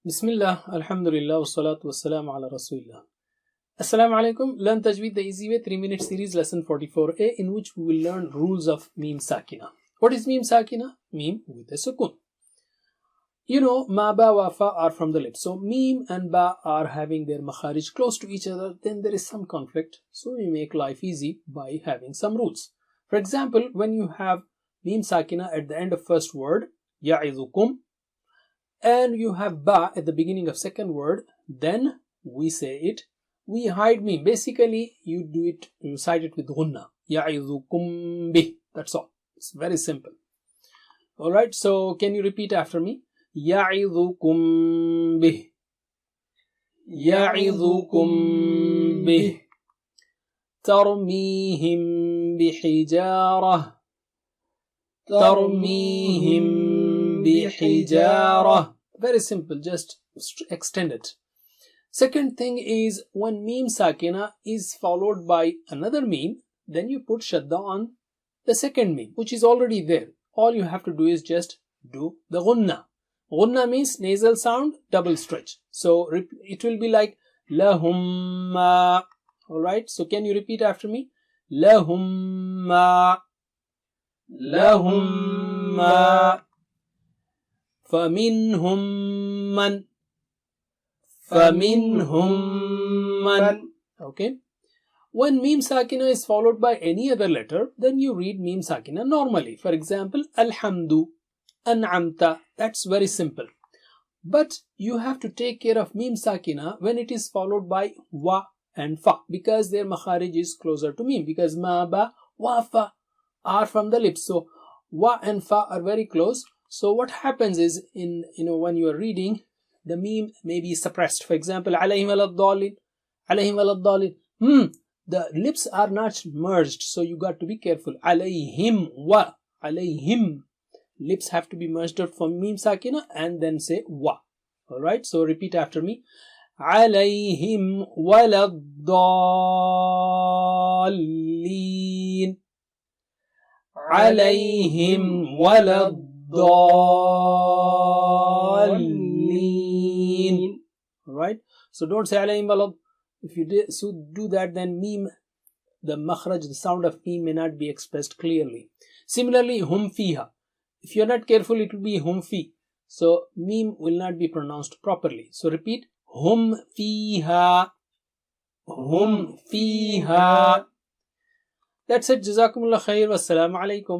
Bismillah, Alhamdulillah, wassalatu wassalamu ala Rasulillah. Assalamu alaikum. Learn Tajweed the easy way, 3-minute series, lesson 44a, in which we will learn rules of Mim Sakina. What is Mim Sakina? Mim with a sukun. You know, ma, ba, wa, fa are from the lips. So Mim and ba are having their makharij close to each other. Then there is some conflict. So we make life easy by having some rules. For example, when you have Mim Sakina at the end of first word, ya'idukum, and you have ba at the beginning of second word, then we say it, we hide mim. Basically, you recite it with ghunna. Ya'idukum bih. That's all. It's very simple. Alright, so can you repeat after me? Ya'idukum bih. Ya'idukum bih. Tarmihim bihijarah. Tarmihim bihijarah. Very simple, just extend it. Second thing is, when Mim Sakina is followed by another Mim, then you put Shadda on the second Mim, which is already there. All you have to do is just do the Ghunna. Ghunna means nasal sound, double stretch. So it will be like Lahumma. Alright, so can you repeat after me? Lahumma. Lahumma. فَمِنْهُمْ مَنْ. فَمِنْهُمْ مَنْ. Okay. When Mim Sakina is followed by any other letter, then you read Mim Sakina normally. For example, Alhamdu, An'amta. That's very simple. But you have to take care of Mim Sakina when it is followed by Wa and Fa, because their makharij is closer to Mim, because Ma, Ba, Wa, Fa are from the lips. So Wa and Fa are very close. So what happens is, when you are reading, the Mim may be suppressed. For example, alayhim aladdallin, alayhim aladdallin. The lips are not merged, so you got to be careful. Alayhim wa, alayhim. Lips have to be merged out for Mim Sakina and then say wa. Alright, so repeat after me. Alayhim waladdallin. Alayhim waladdallin. Alright, so don't say alayhim walad. If you do that, then Mim, the makhraj, the sound of Mim may not be expressed clearly. Similarly, hum fiha. If you are not careful, it will be hum fi. So Mim will not be pronounced properly. So repeat, hum fiha. Hum fiha. That's it. Jazakumullah khair. Wassalamu alaikum.